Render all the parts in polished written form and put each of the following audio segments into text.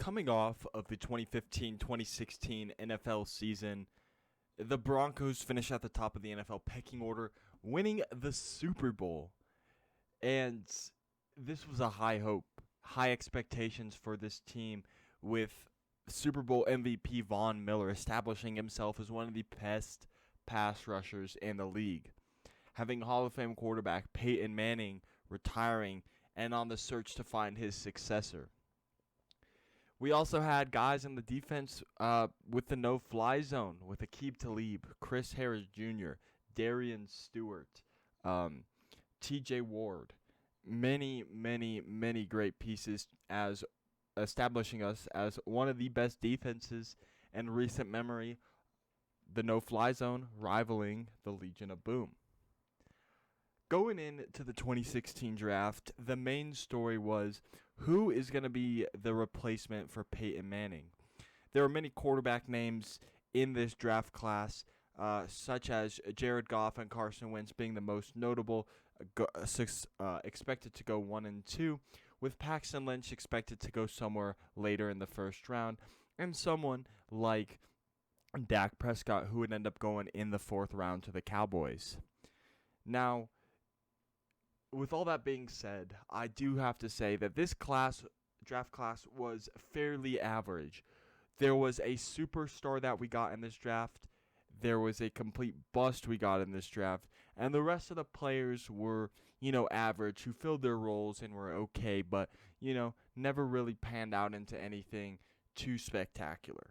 Coming off of the 2015-2016 NFL season, the Broncos finished at the top of the NFL pecking order, winning the Super Bowl. And this was a high hope, high expectations for this team, with Super Bowl MVP Von Miller establishing himself as one of the best pass rushers in the league. Having Hall of Fame quarterback Peyton Manning retiring and on the search to find his successor. We also had guys in the defense with the no-fly zone, with Aqib Talib, Chris Harris Jr., Darian Stewart, T.J. Ward. Many great pieces as establishing us as one of the best defenses in recent memory, the no-fly zone rivaling the Legion of Boom. Going into the 2016 draft, the main story was who is going to be the replacement for Peyton Manning. There are many quarterback names in this draft class, such as Jared Goff and Carson Wentz being the most notable, expected to go 1 and 2, with Paxton Lynch expected to go somewhere later in the first round, and someone like Dak Prescott who would end up going in the 4th round to the Cowboys. Now, with all that being said, I do have to say that this draft class was fairly average. There was a superstar that we got in this draft. There was a complete bust we got in this draft. And the rest of the players were, average, who filled their roles and were okay, but, never really panned out into anything too spectacular.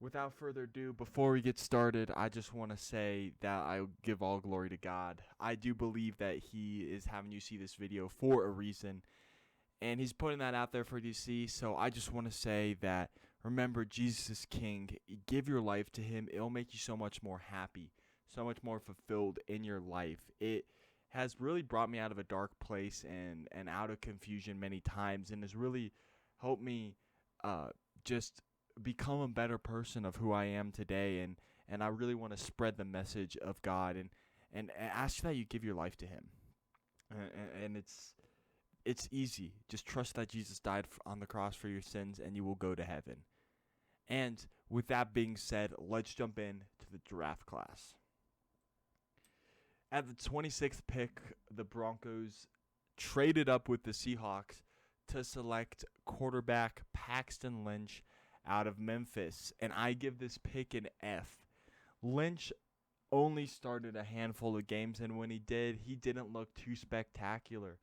Without further ado, before we get started, I just want to say that I give all glory to God. I do believe that He is having you see this video for a reason, and He's putting that out there for you to see. So I just want to say that, remember, Jesus is King. Give your life to Him. It'll make you so much more happy, so much more fulfilled in your life. It has really brought me out of a dark place and out of confusion many times, and has really helped me just become a better person of who I am today, and I really want to spread the message of God and ask that you give your life to Him. And it's easy. Just trust that Jesus died on the cross for your sins, and you will go to heaven. And with that being said, let's jump in to the draft class. At the 26th pick, the Broncos traded up with the Seahawks to select quarterback Paxton Lynch out of Memphis, and I give this pick an F. Lynch only started a handful of games, and when he didn't look too spectacular.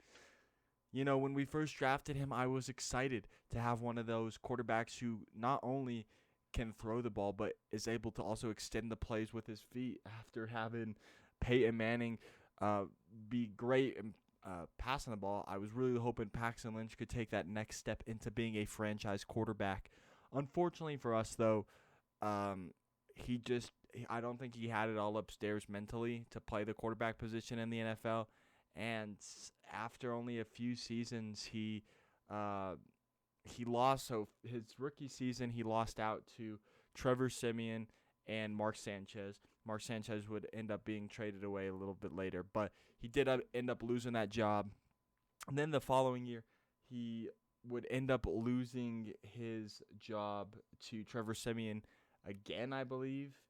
When we first drafted him, I was excited to have one of those quarterbacks who not only can throw the ball, but is able to also extend the plays with his feet after having Peyton Manning be great and passing the ball. I was really hoping Paxton Lynch could take that next step into being a franchise quarterback. Unfortunately for us, though, I don't think he had it all upstairs mentally to play the quarterback position in the NFL. And after only a few seasons, he lost. So his rookie season, he lost out to Trevor Siemian and Mark Sanchez. Mark Sanchez would end up being traded away a little bit later, but he did end up losing that job. And then the following year, he would end up losing his job to Trevor Siemian again, I believe,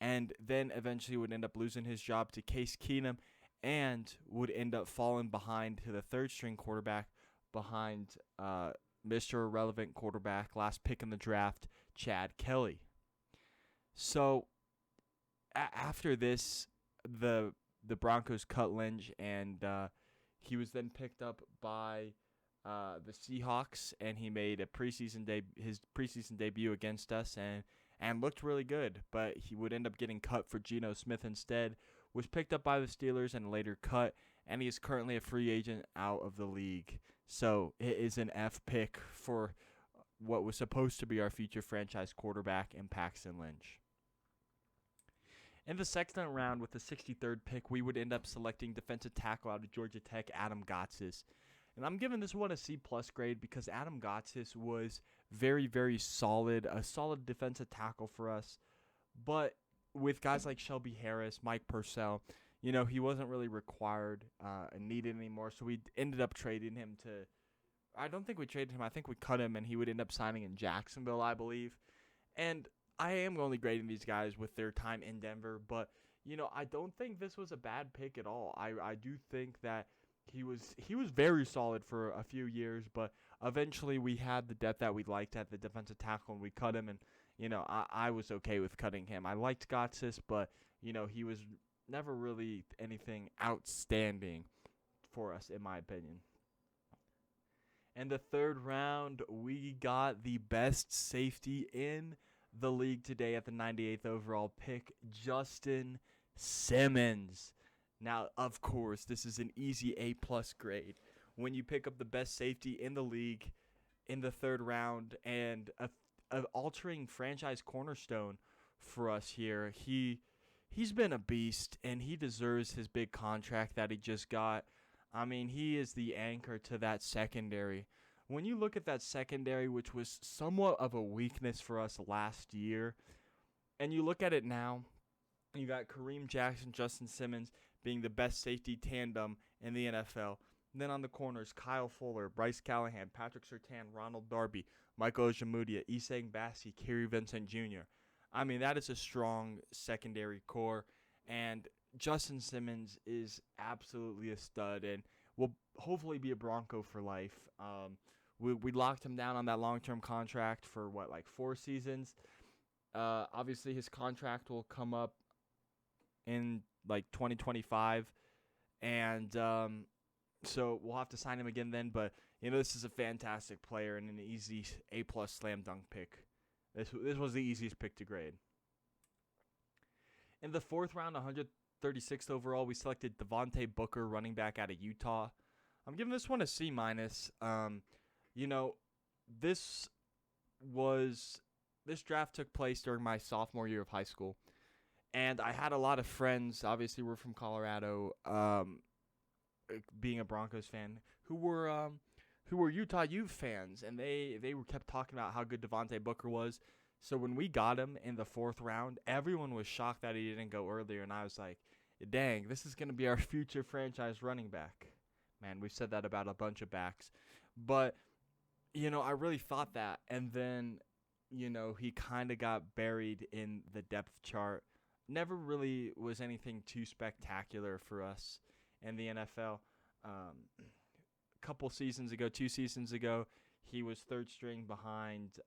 and then eventually would end up losing his job to Case Keenum, and would end up falling behind to the third-string quarterback behind Mr. Irrelevant quarterback, last pick in the draft, Chad Kelly. So after this, the Broncos cut Lynch, and he was then picked up by the Seahawks, and he made his preseason debut against us, and looked really good. But he would end up getting cut for Geno Smith instead. Was picked up by the Steelers and later cut, and he is currently a free agent out of the league. So it is an F pick for what was supposed to be our future franchise quarterback in Paxton Lynch. In the second round, with the 63rd pick, we would end up selecting defensive tackle out of Georgia Tech, Adam Gotsis. And I'm giving this one a C+ grade because Adam Gotsis was very solid, a solid defensive tackle for us. But with guys like Shelby Harris, Mike Purcell, he wasn't really required and needed anymore. So we ended up trading him to I don't think we traded him. I think we cut him, and he would end up signing in Jacksonville, I believe. And I am only grading these guys with their time in Denver, but I don't think this was a bad pick at all. I do think that he was very solid for a few years, but eventually we had the depth that we liked at the defensive tackle, and we cut him, and I was okay with cutting him. I liked Gotsis, but he was never really anything outstanding for us, in my opinion. In the third round, we got the best safety in the league today at the 98th overall pick, Justin Simmons. Now, of course, this is an easy A-plus grade. When you pick up the best safety in the league in the third round and a altering franchise cornerstone for us here, he's been a beast, and he deserves his big contract that he just got. I mean, he is the anchor to that secondary. When you look at that secondary, which was somewhat of a weakness for us last year, and you look at it now, you got Kareem Jackson, Justin Simmons being the best safety tandem in the NFL. And then on the corners, Kyle Fuller, Bryce Callahan, Patrick Surtain, Ronald Darby, Michael Ojemudia, Isang Bassi, Kerry Vincent Jr. I mean, that is a strong secondary core, and Justin Simmons is absolutely a stud and will hopefully be a Bronco for life. We locked him down on that long-term contract for, 4 seasons? Obviously, his contract will come up in, 2025, and so we'll have to sign him again then. But, this is a fantastic player and an easy A-plus slam dunk pick. This was the easiest pick to grade. In the fourth round, 136th overall, we selected Devontae Booker, running back out of Utah. I'm giving this one a C-. This draft took place during my sophomore year of high school, and I had a lot of friends. Obviously, we're from Colorado, being a Broncos fan, who were Utah Ute fans, and they kept talking about how good Devontae Booker was. So when we got him in the fourth round, everyone was shocked that he didn't go earlier, and I was like, dang, this is going to be our future franchise running back. Man, we've said that about a bunch of backs. But, I really thought that, and then, he kind of got buried in the depth chart. Never really was anything too spectacular for us in the NFL. Couple seasons ago, 2 seasons ago, he was third string behind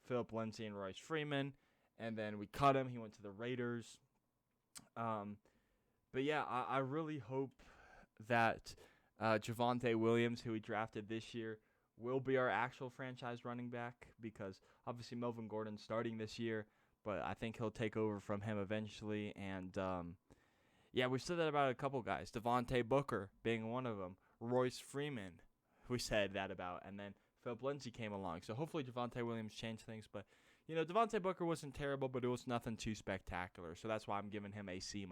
Philip Lindsay and Royce Freeman, and then we cut him. He went to the Raiders. But yeah, I really hope that Javonte Williams, who we drafted this year, will be our actual franchise running back, because obviously Melvin Gordon's starting this year, but I think he'll take over from him eventually. And yeah, we've said that about a couple guys. Devontae Booker being one of them. Royce Freeman, we said that about. And then Philip Lindsay came along. So hopefully Javonte Williams changed things. But, Devontae Booker wasn't terrible, but it was nothing too spectacular. So that's why I'm giving him a C-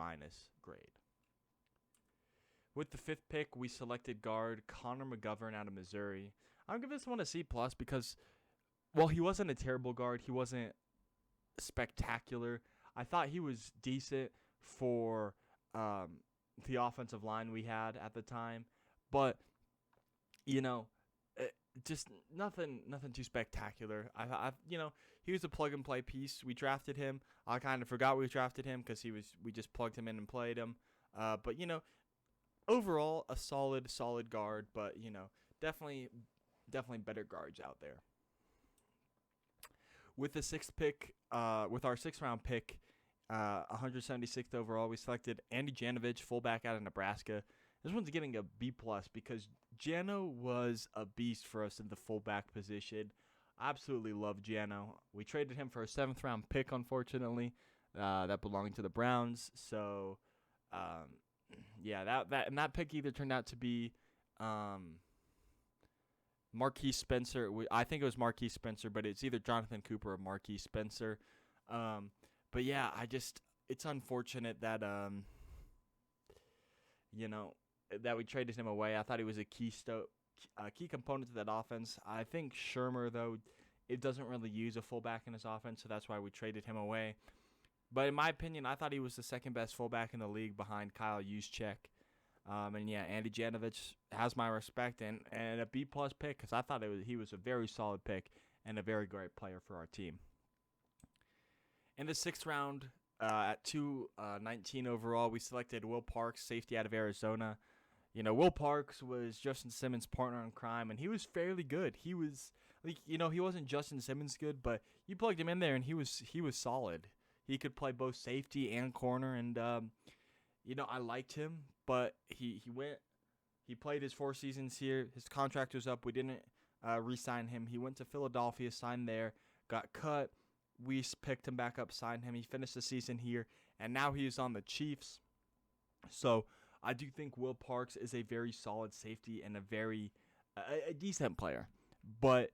grade. With the 5th pick, we selected guard Connor McGovern out of Missouri. I'm giving this one a C+ because, while he wasn't a terrible guard, he wasn't spectacular. I thought he was decent for the offensive line we had at the time. But, just nothing too spectacular. He was a plug-and-play piece. We drafted him. I kind of forgot we drafted him because we just plugged him in and played him. But, overall, a solid guard. But, definitely better guards out there. With the 6th pick, with our 6th round pick, 176th overall, we selected Andy Janovich, fullback out of Nebraska. This one's getting a B+ because Jano was a beast for us in the fullback position. I absolutely love Jano. We traded him for a 7th round pick, unfortunately, that belonged to the Browns. So, yeah, that pick either turned out to be Marquise Spencer. I think it was Marquise Spencer, but it's either Jonathan Cooper or Marquise Spencer. But yeah, it's unfortunate that that we traded him away. I thought he was a key component to that offense. I think Shermer, though, it doesn't really use a fullback in his offense, so that's why we traded him away. But in my opinion, I thought he was the second best fullback in the league behind Kyle Juszczyk. And yeah, Andy Janovich has my respect and a B plus pick because I thought he was a very solid pick and a very great player for our team. In the 6th round, at 219 overall, we selected Will Parks, safety out of Arizona. Will Parks was Justin Simmons' partner in crime, and he was fairly good. He was he wasn't Justin Simmons good, but you plugged him in there, and he was solid. He could play both safety and corner, and I liked him, but he played his 4 seasons here. His contract was up. We didn't re-sign him. He went to Philadelphia, signed there, got cut. We picked him back up, signed him. He finished the season here, and now he is on the Chiefs. So I do think Will Parks is a very solid safety and a very a decent player. But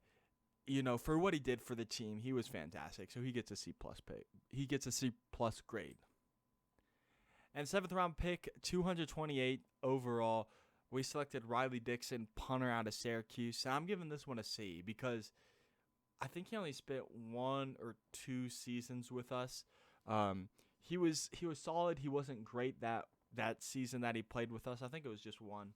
for what he did for the team, he was fantastic. So he gets a C plus pick. He gets a C plus grade. And 7th round pick, 228 overall, we selected Riley Dixon, punter out of Syracuse. And I'm giving this one a C because I think he only spent 1 or 2 seasons with us. He was solid. He wasn't great that season that he played with us. I think it was just 1.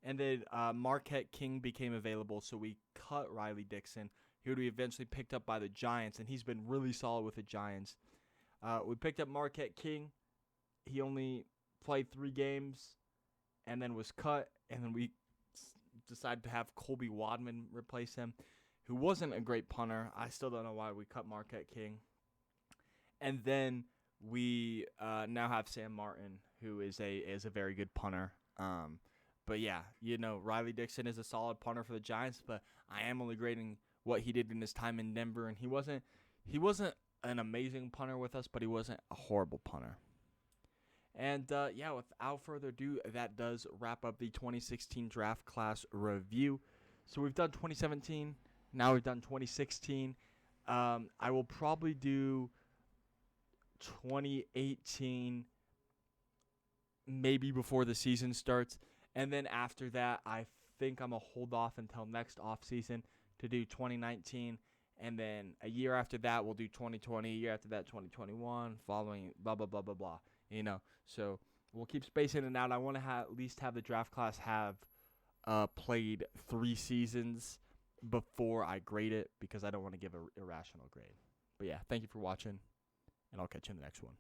And then Marquette King became available, so we cut Riley Dixon. He would be eventually picked up by the Giants, and he's been really solid with the Giants. We picked up Marquette King. He only played 3 games and then was cut, and then we decided to have Colby Wadman replace him, who wasn't a great punter. I still don't know why we cut Marquette King. And then we now have Sam Martin, who is a very good punter. But yeah, Riley Dixon is a solid punter for the Giants, but I am only grading what he did in his time in Denver, and he wasn't an amazing punter with us, but he wasn't a horrible punter. And without further ado, that does wrap up the 2016 draft class review. So we've done 2017, now we've done 2016. I will probably do 2018 maybe before the season starts. And then after that, I think I'm going to hold off until next offseason to do 2019. And then a year after that, we'll do 2020. A year after that, 2021. Following blah, blah, blah, blah, blah. So we'll keep spacing it out. I want to at least have the draft class have played 3 seasons before I grade it because I don't want to give an irrational grade. But yeah, thank you for watching, and I'll catch you in the next one.